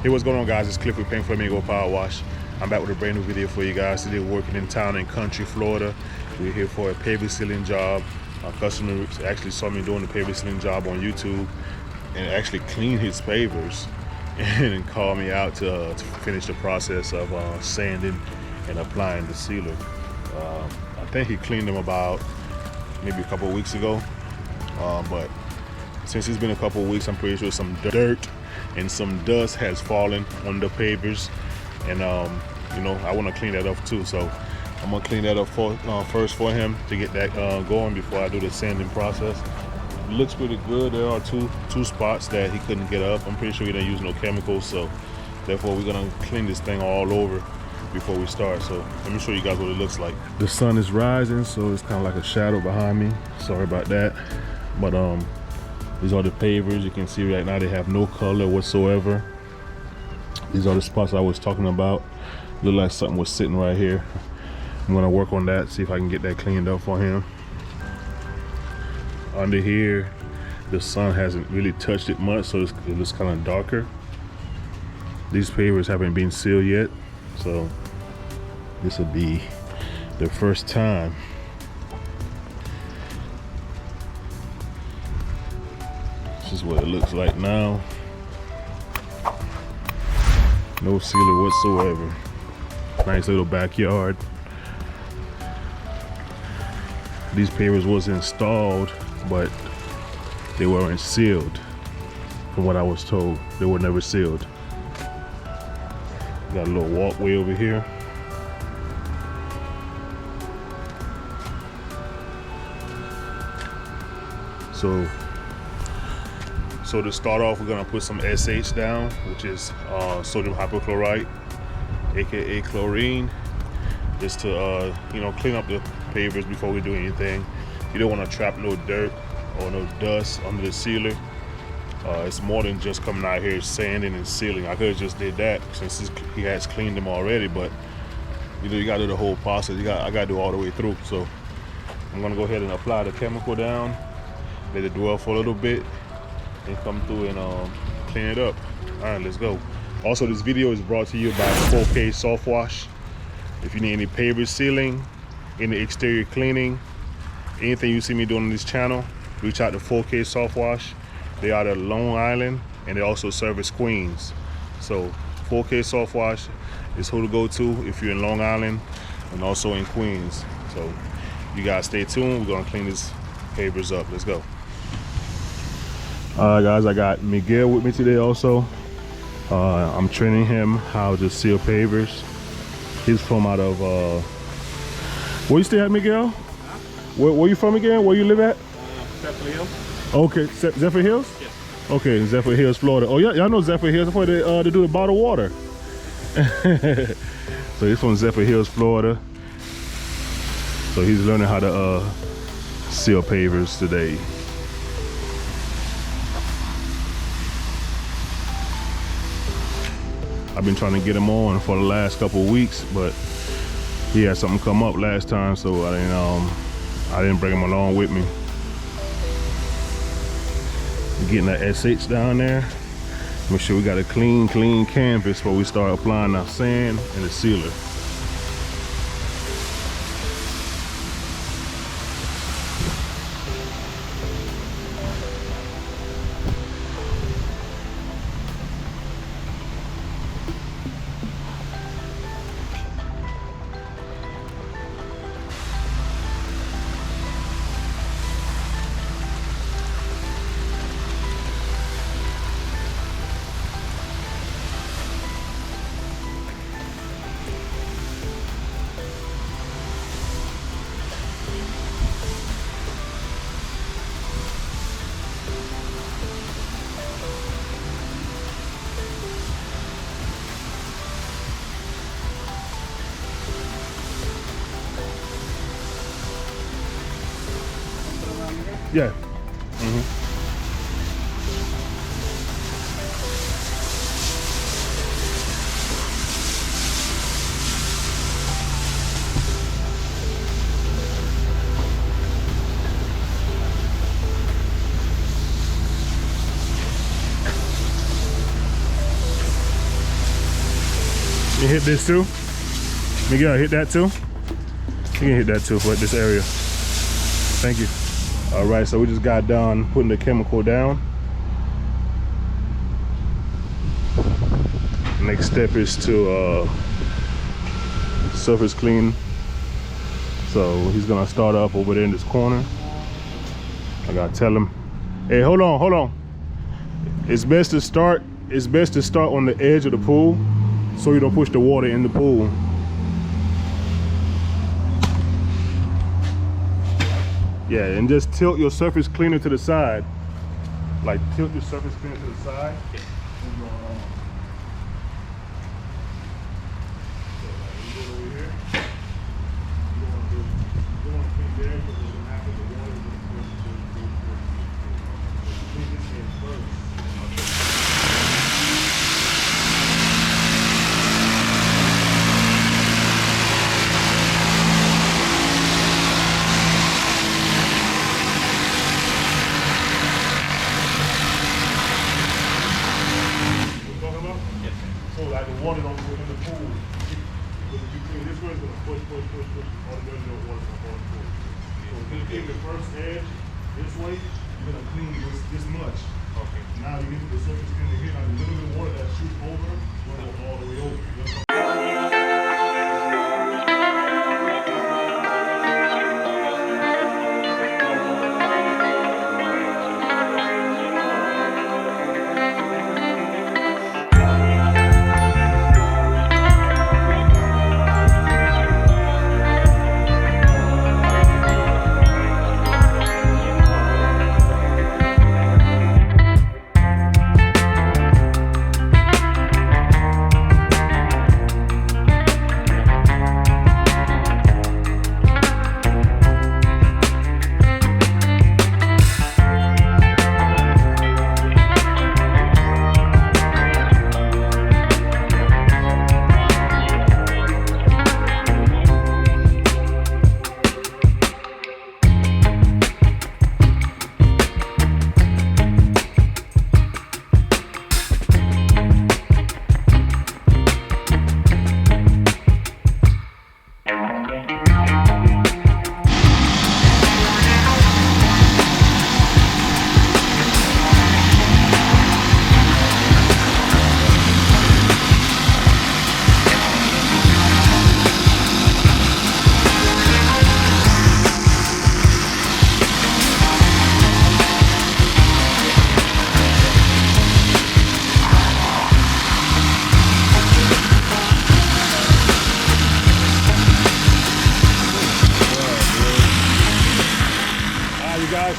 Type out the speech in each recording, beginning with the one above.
Hey, what's going on, guys? It's Cliff with Paint Flamingo Power Wash. I'm back with a brand new video for you guys. Today we're working in town in Country, Florida. We're here for a paver sealing job. Our customer actually saw me doing the paver sealing job on YouTube and actually cleaned his pavers and called me out to finish the process of sanding and applying the sealer. I think he cleaned them about maybe a couple of weeks ago, but since it's been a couple of weeks, I'm pretty sure some dirt and some dust has fallen on the pavers, and you know, I want to clean that up too. So I'm gonna clean that up first for him to get that going before I do the sanding process. It looks pretty good. There are two spots that he couldn't get up. I'm pretty sure he didn't use no chemicals, so therefore we're gonna clean this thing all over before we start. So let me show you guys what it looks like. The sun is rising, so it's kind of like a shadow behind me. Sorry about that, but these are the pavers. You can see right now they have no color whatsoever. These are the spots I was talking about. Look like something was sitting right here. I'm gonna work on that, see if I can get that cleaned up for him. Under here, the sun hasn't really touched it much, so it looks kind of darker. These pavers haven't been sealed yet, so this will be the first time. This is what it looks like now. No sealer whatsoever. Nice little backyard. These pavers was installed, but they weren't sealed. From what I was told, they were never sealed. Got a little walkway over here. So to start off, we're gonna put some SH down, which is sodium hypochlorite, aka chlorine, just to you know, clean up the pavers before we do anything. You don't want to trap no dirt or no dust under the sealer. It's more than just coming out here sanding and sealing. I could have just did that since he has cleaned them already, but you know, you got to do the whole process. I got to do all the way through. So I'm gonna go ahead and apply the chemical down, let it dwell for a little bit, and come through and clean it up. All right, let's go. Also, this video is brought to you by 4K Soft Wash. If you need any paver sealing, any exterior cleaning, anything you see me doing on this channel, reach out to 4K Soft Wash. They are out of Long Island, and they also service Queens. So 4K Soft Wash is who to go to if you're in Long Island and also in Queens. So you guys stay tuned. We're gonna clean these pavers up. Let's go. All right, guys, I got Miguel with me today also. I'm training him how to seal pavers. He's from out of, where you stay at, Miguel? Huh? Where you from again? Where you live at? Zephyr Hills. Okay, Zephyr Hills? Yes. Okay, Zephyr Hills, Florida. Oh, yeah, y'all know Zephyr Hills. That's where they do the bottled water. So he's from Zephyr Hills, Florida. So he's learning how to seal pavers today. I've been trying to get him on for the last couple of weeks, but he had something come up last time, so I didn't bring him along with me. Getting that SH down there. Make sure we got a clean canvas before we start applying our sand and the sealer. Yeah. You hit this too? Miguel, hit that too? You can hit that too for this area. Thank you. All right, so we just got done putting the chemical down. Next step is to surface clean. So he's gonna start up over there in this corner. I gotta tell him, hey, hold on. It's best to start on the edge of the pool so you don't push the water in the pool. Yeah, and just tilt your surface cleaner to the side. Like tilt your surface cleaner to the side. So like the water don't go in the pool. Because if you clean this way, it's gonna push all the dirty water from all the pool. So if you clean the first edge this way, you're gonna clean this much. Okay. Now you get to the surface cleaner here, now the little bit of water that shoots over, will go all the way over.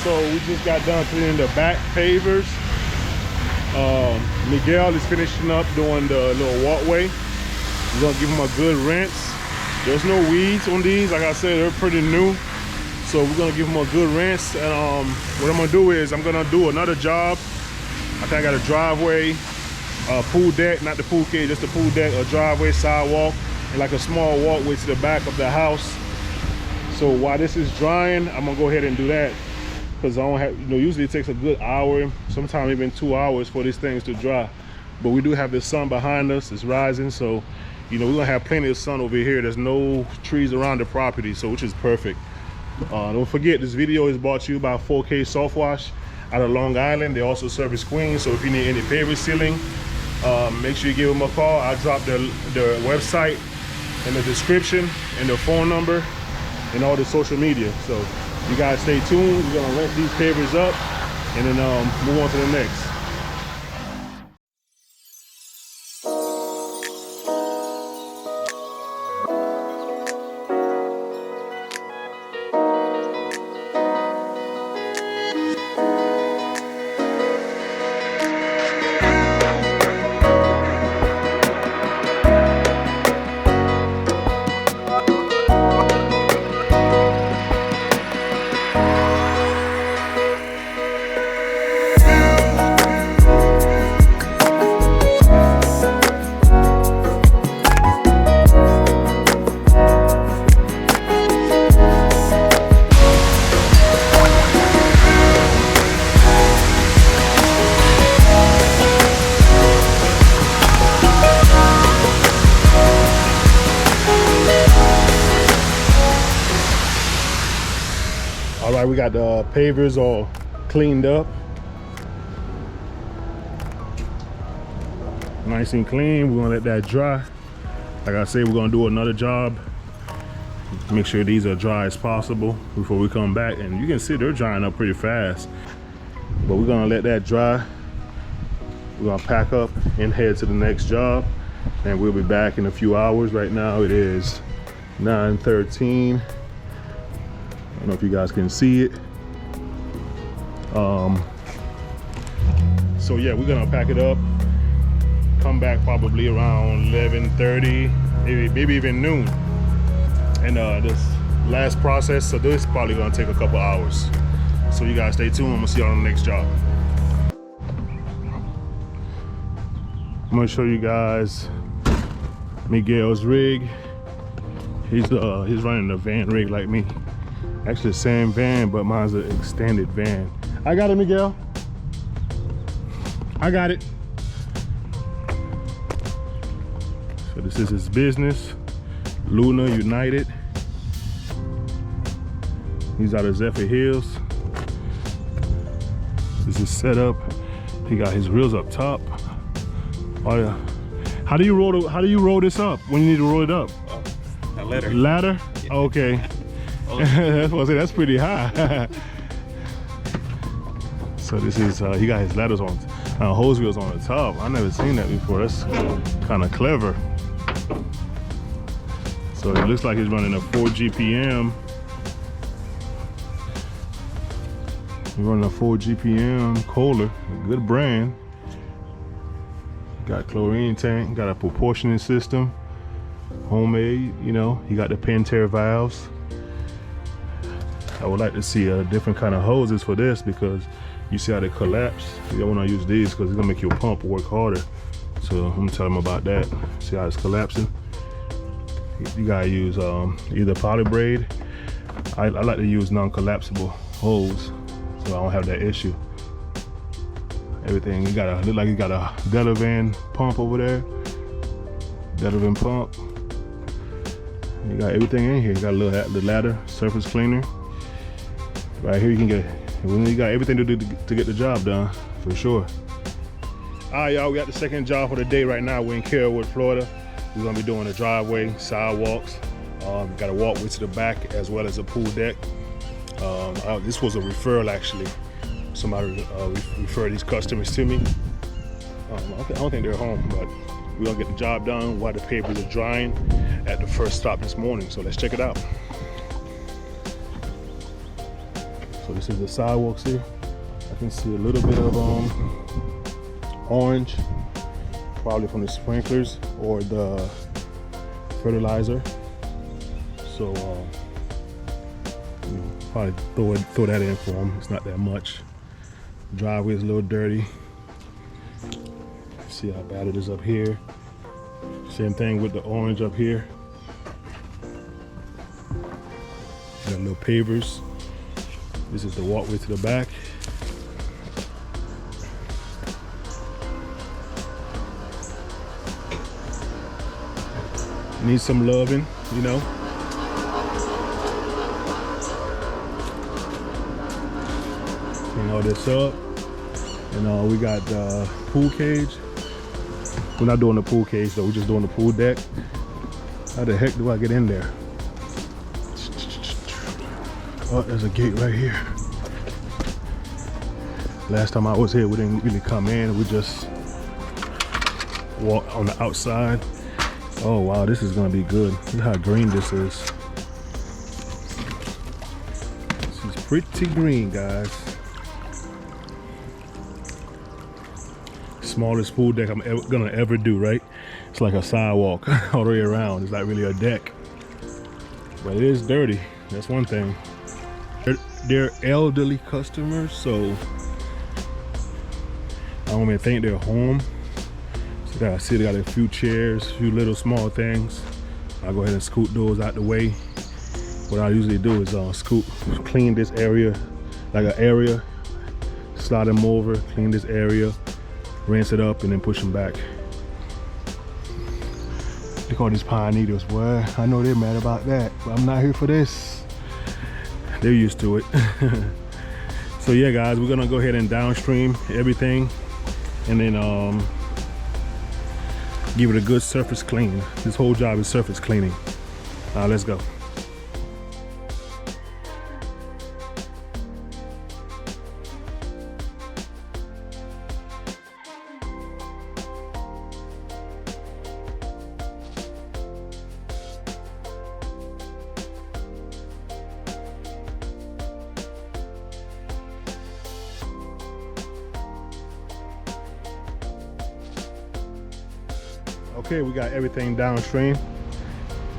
So we just got done cleaning the back pavers. Miguel is finishing up doing the little walkway. We're gonna give him a good rinse. There's no weeds on these. Like I said, they're pretty new. So we're gonna give him a good rinse. And what I'm gonna do is I'm gonna do another job. I think I got a driveway, pool deck, not the pool cage, just the pool deck, a driveway, sidewalk, and like a small walkway to the back of the house. So while this is drying, I'm gonna go ahead and do that. Because I don't have, usually it takes a good hour, sometimes even 2 hours for these things to dry. But we do have the sun behind us, it's rising, so we're gonna have plenty of sun over here. There's no trees around the property, so which is perfect. Don't forget, this video is brought to you by 4K Soft Wash out of Long Island. They also service Queens, so if you need any paver sealing, make sure you give them a call. I'll drop their website in the description and their phone number and all the social media. So you guys stay tuned. We're gonna rinse these pavers up and then move on to the next. right, we got the pavers all cleaned up. Nice and clean. We're gonna let that dry. Like I said, we're gonna do another job. Make sure these are dry as possible before we come back. And you can see they're drying up pretty fast. But we're gonna let that dry. We're gonna pack up and head to the next job. And we'll be back in a few hours. Right now it is 9:13. I don't know if you guys can see it. So yeah, we're gonna pack it up. Come back probably around 11:30, maybe even noon. And this last process, so this is probably gonna take a couple hours. So you guys stay tuned. I'm gonna see you on the next job. I'm gonna show you guys Miguel's rig. He's running a van rig like me. Actually the same van, but mine's an extended van. I got it, Miguel. I got it. So this is his business, Luna United. He's out of Zephyr Hills. This is set up. He got his wheels up top. Oh yeah. How do you roll this up when you need to roll it up? A ladder. Ladder? Yeah. Okay. That's pretty high. So this is he got his ladders on, hose wheels on the top. I never seen that before. That's kind of clever. So it looks like he's running a 4 GPM. He's running a 4 GPM Kohler, a good brand. Got chlorine tank, got a proportioning system, homemade, you know. He got the Pentair valves. I would like to see a different kind of hoses for this because you see how they collapse. You don't want to use these because it's gonna make your pump work harder. So I'm gonna tell him about that. See how it's collapsing. You gotta use either poly braid. I like to use non-collapsible hose, so I don't have that issue. Everything, look like you got a Delavan pump over there. Delavan pump. You got everything in here. You got the ladder, surface cleaner. Right here you can get, you got everything to do to get the job done, for sure. All right, y'all, we got the second job for the day right now. We're in Carrollwood, Florida. We're gonna be doing the driveway, sidewalks. Got a walkway to the back as well as a pool deck. This was a referral actually. Somebody referred these customers to me. I don't think they're home, but we're gonna get the job done while the pavers are drying at the first stop this morning. So let's check it out. So this is the sidewalks here. I can see a little bit of orange, probably from the sprinklers or the fertilizer. So probably throw that in for them. It's not that much. Driveway is a little dirty. See how bad it is up here. Same thing with the orange up here. Got little pavers. This is the walkway to the back. Needs some loving, you know. Clean all this up. And we got the pool cage. We're not doing the pool cage though, we're just doing the pool deck. How the heck do I get in there? Oh, there's a gate right here. Last time I was here, we didn't really come in. We just walked on the outside. Oh wow, this is gonna be good. Look how green this is. This is pretty green, guys. Smallest pool deck I'm gonna ever do, right? It's like a sidewalk all the way around. It's not really a deck, but it is dirty. That's one thing. They're elderly customers, so I don't even think they're home. So I see they got a few chairs, a few little small things. I'll go ahead and scoot those out the way. What I usually do is clean this area, like an area, slide them over, clean this area, rinse it up, and then push them back. Look at all these pine needles, boy. I know they're mad about that, but I'm not here for this. They're used to it. So yeah, guys, we're gonna go ahead and downstream everything and then give it a good surface clean. This whole job is surface cleaning. Let's go. Okay, we got everything downstream.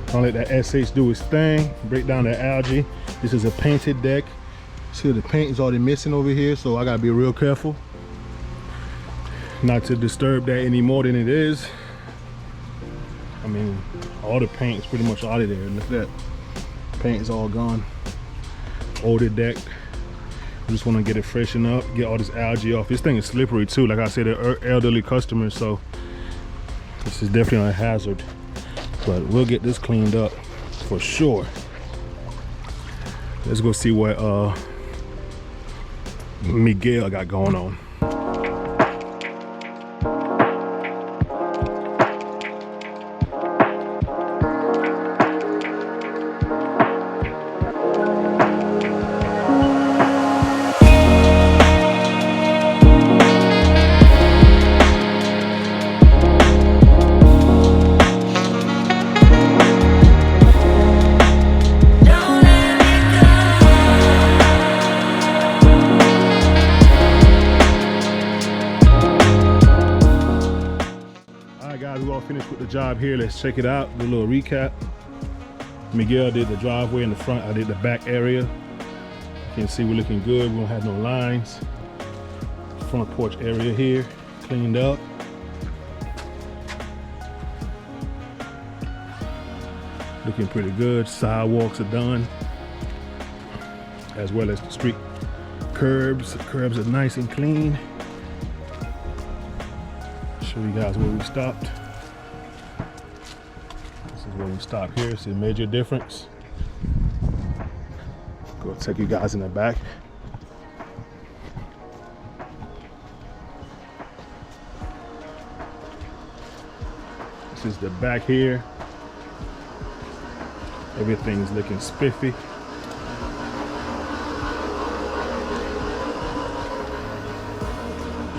I'll let that SH do its thing, break down the algae. This is a painted deck. See, the paint is already missing over here, so I gotta be real careful not to disturb that any more than it is. I mean, all the paint is pretty much out of there. Look at that. Paint is all gone. Older deck. I just want to get it freshened up, get all this algae off. This thing is slippery too. Like I said, they're elderly customers, so this is definitely a hazard. But we'll get this cleaned up for sure. Let's go see what Miguel got going on. Guys, we're all finished with the job here. Let's check it out. Do a little recap. Miguel did the driveway in the front. I did the back area. You can see we're looking good. We don't have no lines. Front porch area here, cleaned up. Looking pretty good. Sidewalks are done, as well as the street curbs. The curbs are nice and clean. Show you guys where we stopped. This is where we stopped here. See a major difference. Go take you guys in the back. This is the back here. Everything's looking spiffy.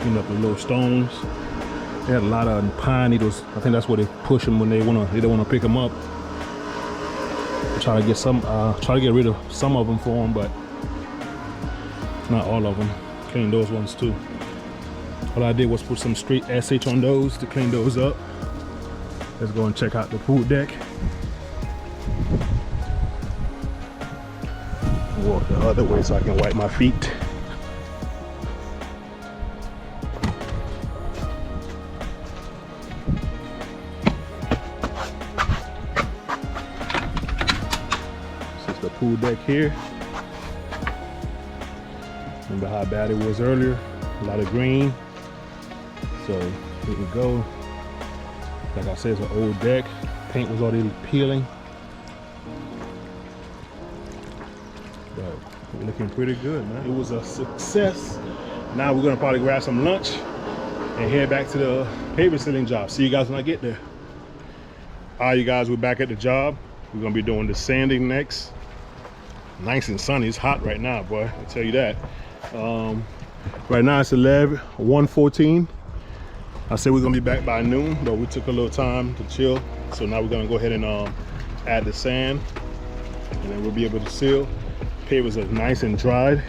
Clean up the little stones. They had a lot of pine needles. I think that's where they push them when they don't want to pick them up. Try to get some, try to get rid of some of them for them, but not all of them. Clean those ones too. All I did was put some straight SH on those to clean those up. Let's go and check out the pool deck. Walk the other way so I can wipe my feet. The pool deck here. Remember how bad it was earlier? A lot of green. So here we go. Like I said, it's an old deck. Paint was already peeling. But we're looking pretty good, man. It was a success. Now we're gonna probably grab some lunch and head back to the paver sealing job. See you guys when I get there. All right, you guys, we're back at the job. We're gonna be doing the sanding next. Nice and sunny. It's hot right now, boy. I'll tell you that. Right now it's 1:14. I said we're gonna be back by noon, but we took a little time to chill. So now we're gonna go ahead and add the sand, and then we'll be able to seal. Pavers are nice and dried.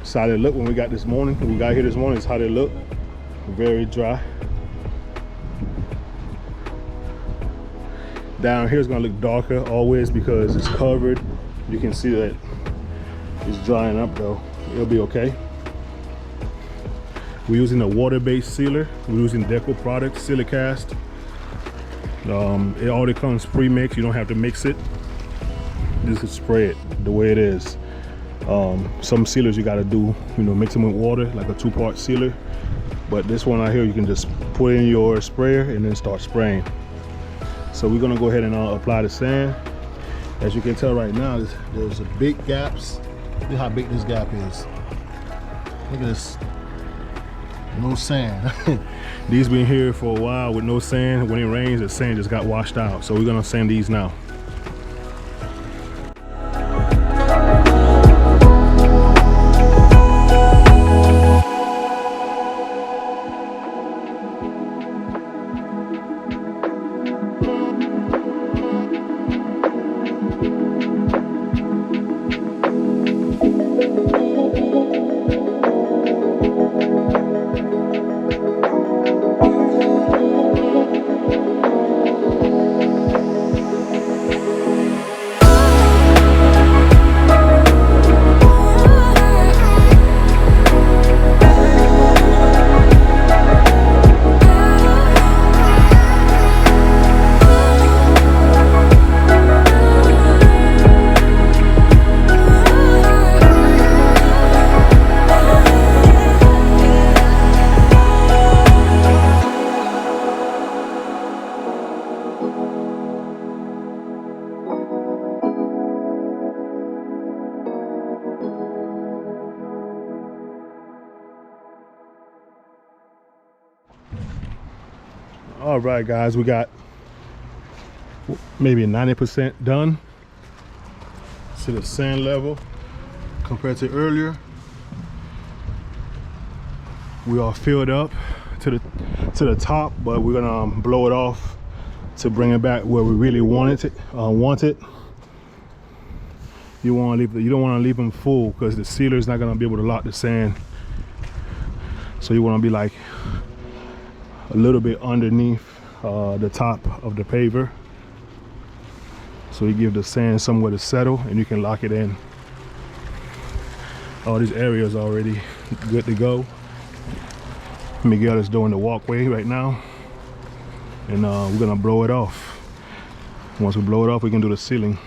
It's how they look when we got this morning. When we got here this morning, it's how they look. Very dry. Down here is gonna look darker always because it's covered. You can see that it's drying up though. It'll be okay. We're using a water-based sealer. We're using Deco products, Silicast. It already comes pre-mixed. You don't have to mix it. Just spray it the way it is. Some sealers you gotta do, mix them with water, like a 2-part sealer. But this one out here, you can just put in your sprayer and then start spraying. So we're gonna go ahead and apply the sand. As you can tell right now, there's a big gaps. Look how big this gap is. Look at this. No sand. These been here for a while with no sand. When it rains, the sand just got washed out. So we're gonna sand these now. All right, guys, we got maybe 90% done. See the sand level compared to earlier. We are filled up to the top, but we're gonna blow it off to bring it back where we really want it. You don't want to leave them full because the sealer is not gonna be able to lock the sand. So you want to be like a little bit underneath the top of the paver, so you give the sand somewhere to settle and you can lock it in. All these areas are already good to go. Miguel is doing the walkway right now, and we're gonna blow it off. Once we blow it off, we can do the ceiling.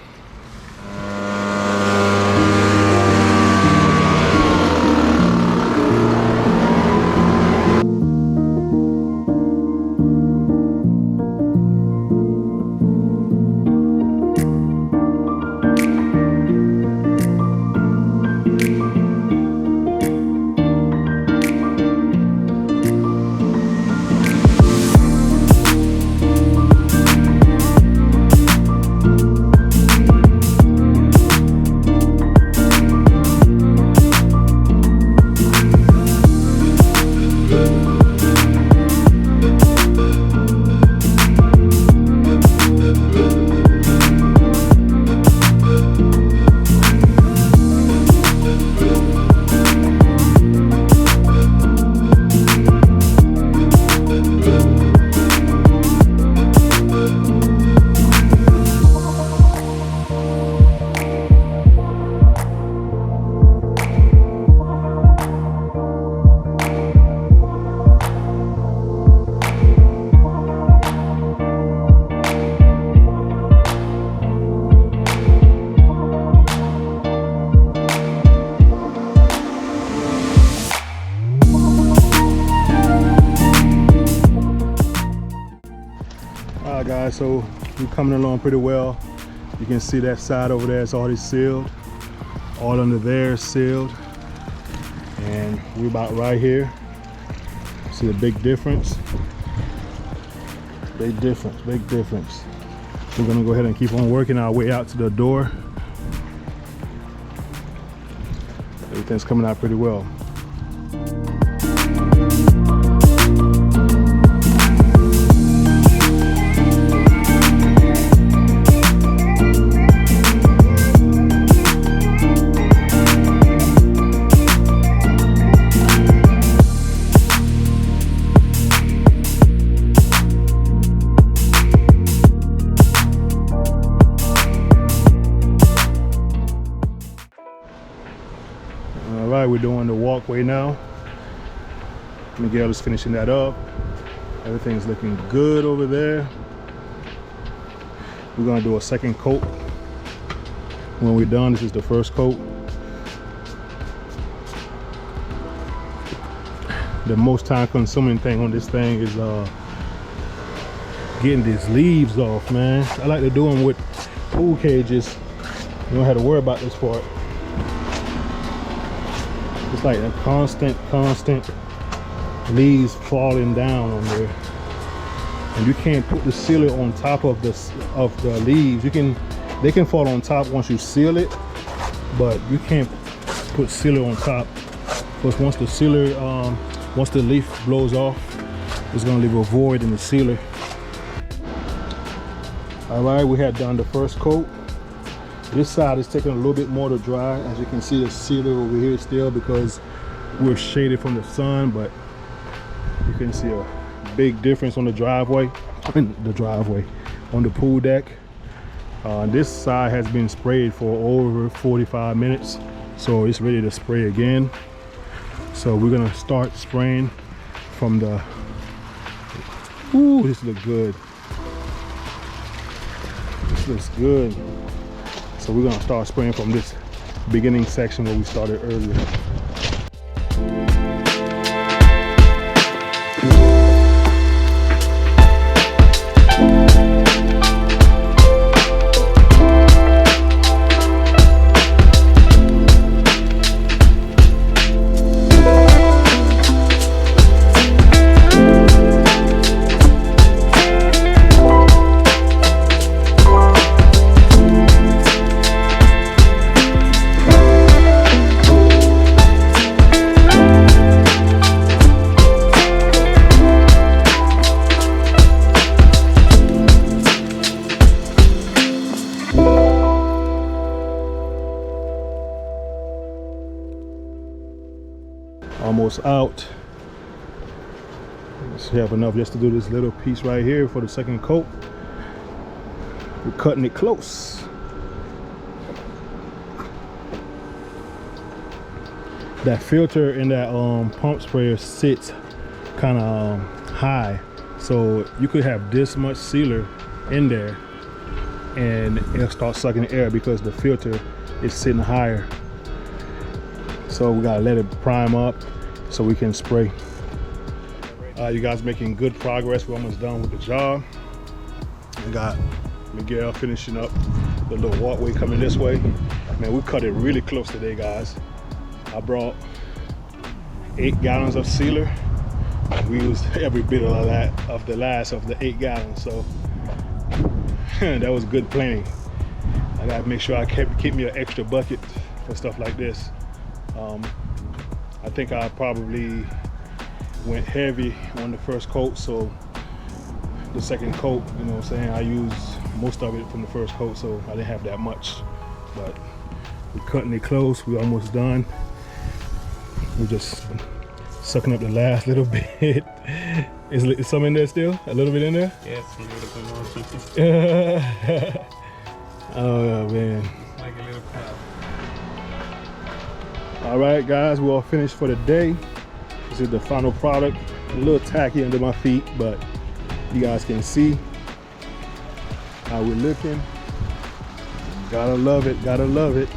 Guys, so we're coming along pretty well. You can see that side over there is already sealed. All under there is sealed. And we're about right here. See the big difference? Big difference, big difference. We're gonna go ahead and keep on working our way out to the door. Everything's coming out pretty well. We're doing the walkway now. Miguel is finishing that up. Everything's looking good over there. We're gonna do a second coat when we're done. This is the first coat. The most time consuming thing on this thing is getting these leaves off, man. I like to do them with pool cages, you don't have to worry about this part. It's like a constant leaves falling down on there, and you can't put the sealer on top of the leaves. They can fall on top once you seal it, but you can't put sealer on top, because once the leaf blows off, it's gonna leave a void in the sealer. All right, we had done the first coat. This side is taking a little bit more to dry. As you can see, the sealer over here still, because we're shaded from the sun, but you can see a big difference on the driveway, on the pool deck. This side has been sprayed for over 45 minutes, so it's ready to spray again. So we're gonna start spraying from the, ooh, this looks good. This looks good. So we're gonna start spraying from this beginning section where we started earlier. Almost out. So we have enough just to do this little piece right here for the second coat. We're cutting it close. That filter in that pump sprayer sits kind of high, so you could have this much sealer in there and it'll start sucking air because the filter is sitting higher. So we gotta let it prime up so we can spray. You guys making good progress. We're almost done with the job. We got Miguel finishing up the little walkway coming this way. Man, we cut it really close today, guys. I brought 8 gallons of sealer. We used every bit of that, of the 8 gallons. So that was good planning. I gotta make sure I keep me an extra bucket for stuff like this. I think I probably went heavy on the first coat, so the second coat, you know what I'm saying, I used most of it from the first coat, so I didn't have that much. But we're cutting it close. We're almost done. We're just sucking up the last little bit. Is some in there still? A little bit in there? Yeah, it's a little bit more. Oh man. Like a little cow. All right, guys, we're all finished for the day. This is the final product. A little tacky under my feet, but you guys can see how we're looking. Gotta love it, gotta love it.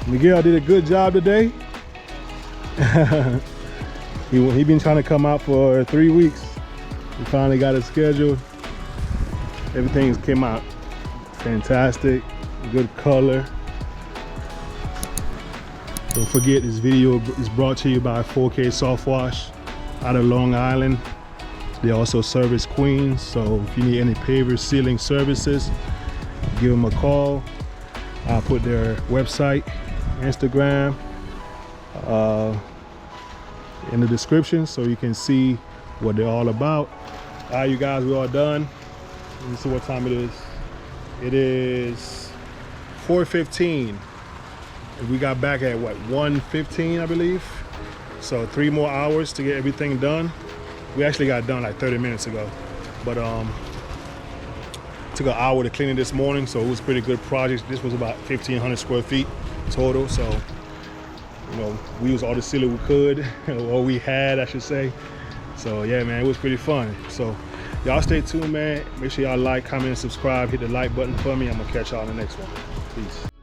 Miguel did a good job today. He been trying to come out for 3 weeks. We finally got it scheduled. Everything came out fantastic, good color. Don't forget, this video is brought to you by 4K Soft Wash out of Long Island. They also service Queens, so if you need any Pavers sealing services, give them a call. I'll put their website, Instagram in the description so you can see what they're all about. All right, you guys, we're all done. Let me see what time it is. It is 4:15. We got back at what, 1:15, I believe. So 3 more hours to get everything done. We actually got done like 30 minutes ago, but took an hour to clean it this morning, so it was a pretty good project. This was about 1,500 square feet total, so you know, we used all the sealer we could, or we had, I should say. So yeah, man, it was pretty fun. So y'all stay tuned, man. Make sure y'all like, comment, and subscribe. Hit the like button for me. I'm gonna catch y'all in the next one. Peace.